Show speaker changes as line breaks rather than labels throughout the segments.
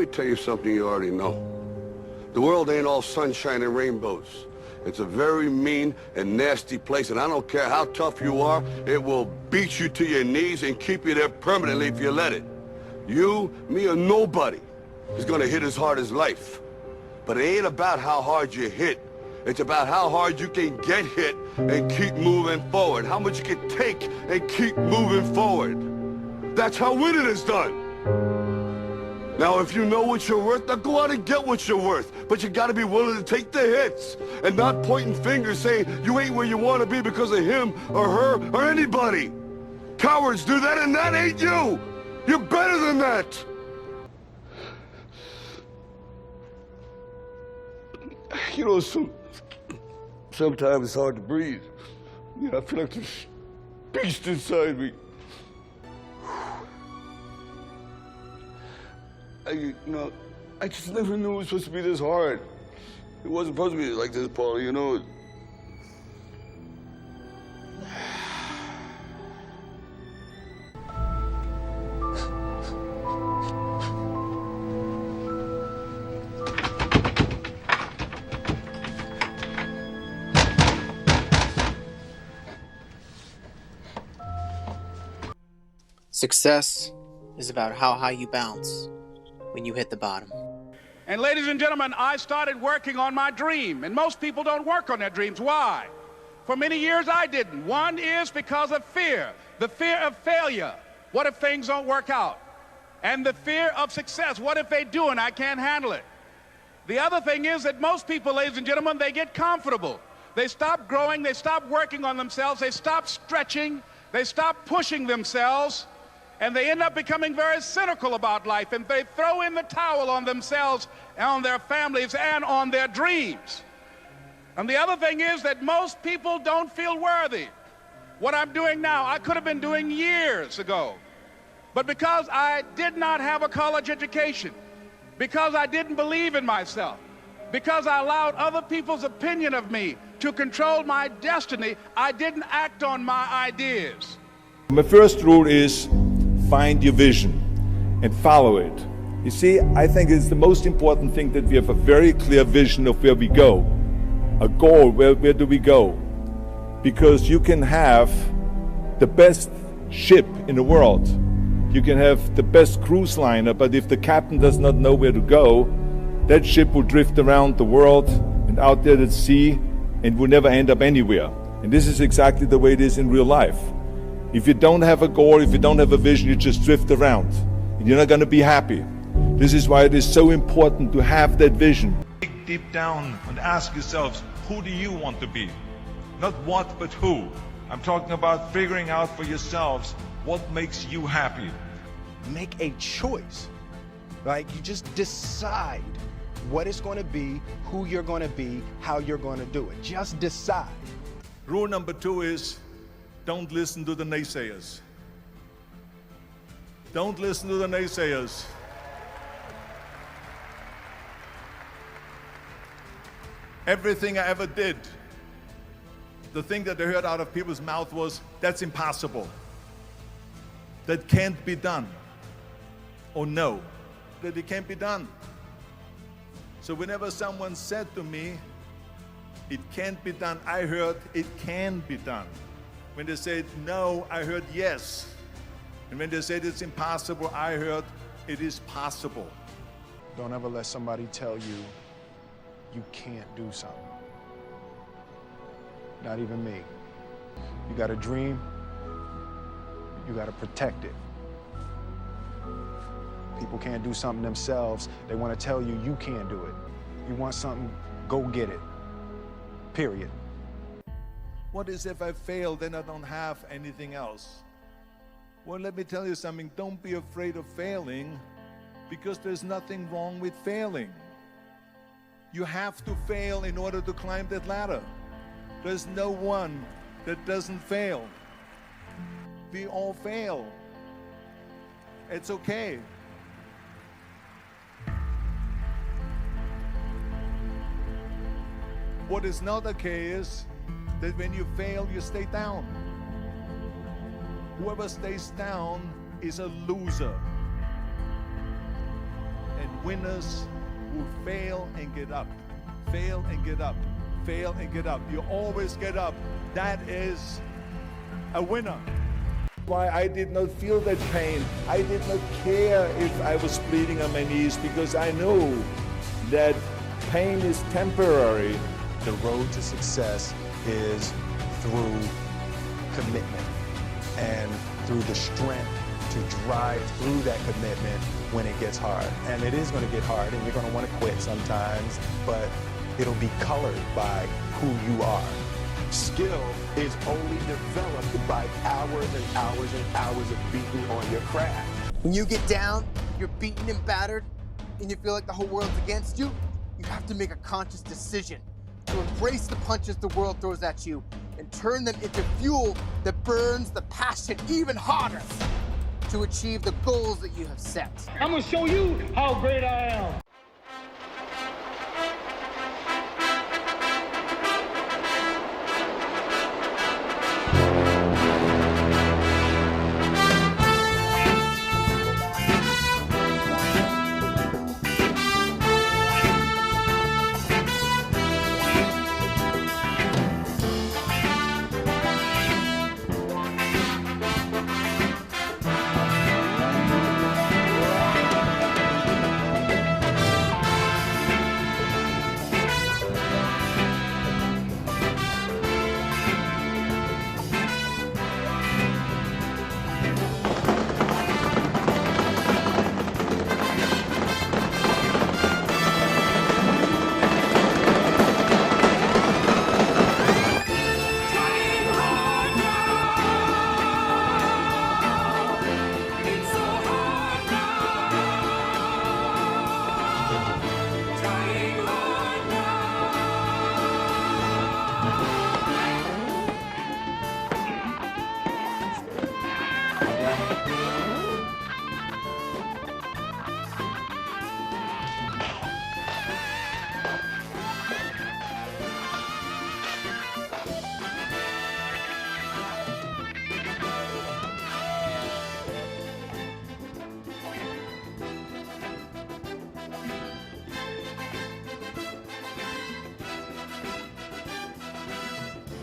me tell you something you already know. The world ain't all sunshine and rainbows. It's a very mean and nasty place, and I don't care how tough you are, it will beat you to your knees and keep you there permanently if you let it. You, me, or nobody is gonna hit as hard as life. But it ain't about how hard you hit. It's about how hard you can get hit and keep moving forward. How much you can take and keep moving forward. That's how winning is done. Now, if you know what you're worth, now go out and get what you're worth. But you gotta be willing to take the hits and not pointing fingers saying you ain't where you want to be because of him or her or anybody. Cowards do that, and that ain't you. You're better than that. You know, sometimes it's hard to breathe. You know, I feel like this beast inside me. I just never knew it was supposed to be this hard. It wasn't supposed to be like this, Paul, you know.
Success is about how high you bounce when you hit the bottom.
And ladies and gentlemen, I started working on my dream, and most people don't work on their dreams. Why? For many years I didn't. One is because of fear, the fear of failure. What if things don't work out? And the fear of success. What if they do and I can't handle it? The other thing is that most people, ladies and gentlemen, they get comfortable. They stop growing, they stop working on themselves, they stop stretching, they stop pushing themselves, and they end up becoming very cynical about life, and they throw in the towel on themselves and on their families and on their dreams. And the other thing is that most people don't feel worthy. What I'm doing now, I could have been doing years ago. But because I did not have a college education, because I didn't believe in myself, because I allowed other people's opinion of me to control my destiny, I didn't act on my ideas.
My first rule is find your vision and follow it. You see, I think it's the most important thing that we have a very clear vision of where we go. A goal, where do we go? Because you can have the best ship in the world. You can have the best cruise liner, but if the captain does not know where to go, that ship will drift around the world and out there at sea and will never end up anywhere. And this is exactly the way it is in real life. If you don't have a goal, if you don't have a vision, you just drift around and you're not going to be happy. This is why it is so important to have that vision.
Dig deep down and ask yourselves, who do you want to be? Not what, but who. I'm talking about figuring out for yourselves what makes you happy.
Make a choice. Like, you just decide what it's going to be, who you're going to be, how you're going to do it. Just decide.
Rule number 2 is don't listen to the naysayers. Don't listen to the naysayers. Everything I ever did, the thing that I heard out of people's mouth was, that's impossible. That can't be done. Or no, that it can't be done. So whenever someone said to me, it can't be done, I heard it can be done. When they said no, I heard yes. And when they said it's impossible, I heard it is possible.
Don't ever let somebody tell you you can't do something. Not even me. You got a dream, you got to protect it. People can't do something themselves. They want to tell you you can't do it. You want something, go get it. Period.
What is if I fail, then I don't have anything else? Well, let me tell you something. Don't be afraid of failing, because there's nothing wrong with failing. You have to fail in order to climb that ladder. There's no one that doesn't fail. We all fail. It's okay. What is not okay is that when you fail, you stay down. Whoever stays down is a loser. And winners who fail and get up, fail and get up, fail and get up. You always get up. That is a winner. Why I did not feel that pain. I did not care if I was bleeding on my knees because I knew that pain is temporary.
The road to success is through commitment and through the strength to drive through that commitment when it gets hard. And it is going to get hard and you're going to want to quit sometimes, but it'll be colored by who you are. Skill is only developed by hours and hours and hours of beating on your craft.
When you get down, you're beaten and battered, and you feel like the whole world's against you, you have to make a conscious decision to embrace the punches the world throws at you and turn them into fuel that burns the passion even harder to achieve the goals that you have set.
I'm gonna show you how great I am.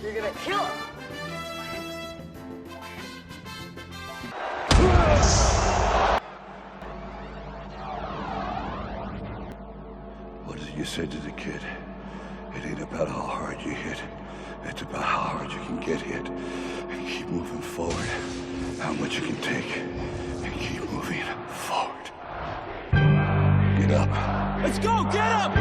You're gonna kill him.
What is it you said to the kid? It ain't about how hard you hit. It's about how hard you can get hit and keep moving forward. How much you can take and keep moving forward. Get up.
Let's go, get up!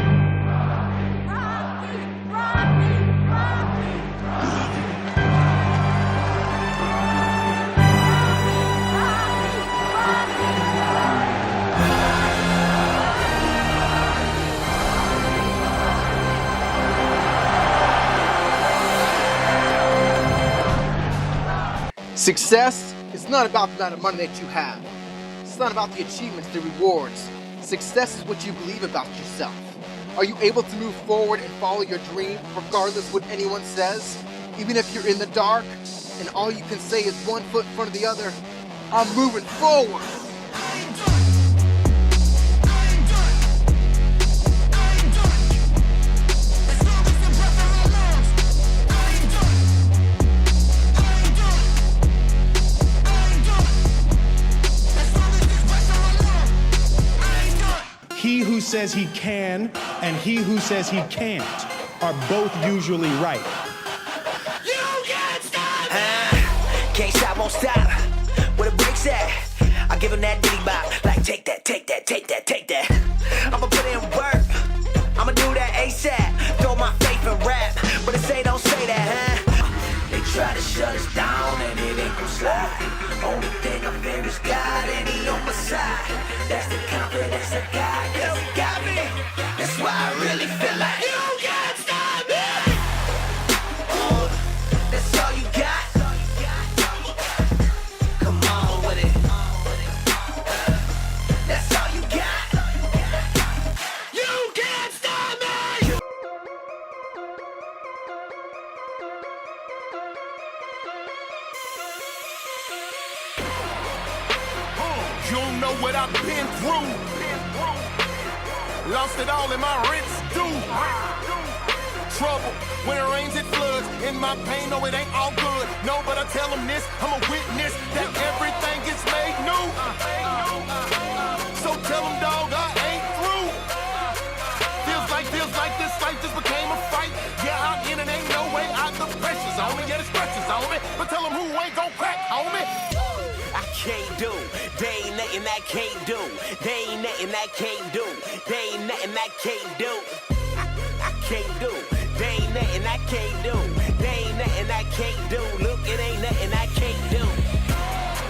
Success is not about the amount of money that you have. It's not about the achievements, the rewards. Success is what you believe about yourself. Are you able to move forward and follow your dream regardless what anyone says? Even if you're in the dark and all you can say is one foot in front of the other, I'm moving forward.
He who says he can and he who says he can't are both usually right.
You can't stop can't stop, won't stop. Where the brakes at? I give him that ditty bop. Like take that, take that, take that, take that. I'ma put in work. I'ma do that ASAP. Throw my faith in rap, but it say don't say that, They try to shut us down and it ain't gon' slide. Only thing I fear is God and he on my side. That's the confidence I got, 'cause he got me. That's why I really feel like you can't stop me. That's all you got. Come on with it. That's all you got. You can't stop me. You don't know what I've been through.
Lost it all in my rinse due. Trouble, when it rains it floods. In my pain, no it ain't all good. No, but I tell them this, I'm a witness that everything gets made new. So tell them, dog, I ain't through. Feels like this life just became a fight. Yeah, I'm in and ain't no way out. The pressure's on me, yeah, the stressure's on me. But tell them who ain't gon' crack, homie.
I can't do, there ain't nothing I can't do. There ain't nothing I can't do. There ain't nothing I can't do. I can't do, there ain't nothing I can't do. There ain't nothing I can't do. Look, it ain't nothing I can't do.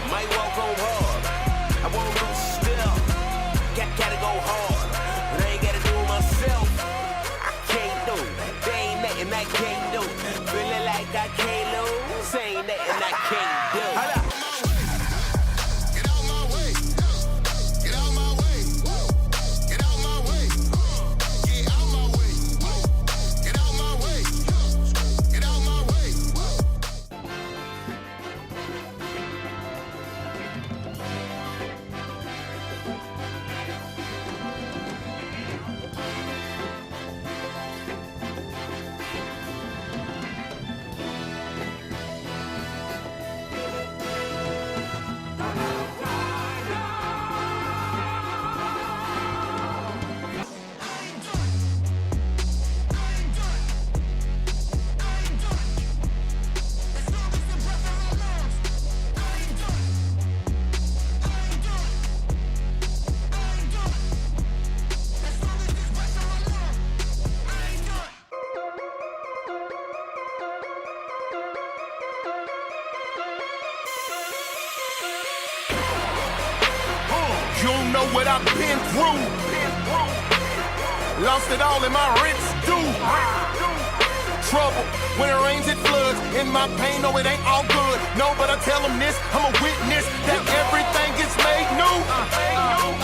Might walk on hard, I won't lose still. Gotta go hard, but I ain't gotta do it myself. I can't do, there ain't nothing I can't do. Feeling like I can't lose, ain't nothing I can't do. Hold up.
You don't know what I've been through. Lost it all in my rinse due. Trouble, when it rains it floods. In my pain, no it ain't all good. No, but I tell them this, I'm a witness that everything gets made new.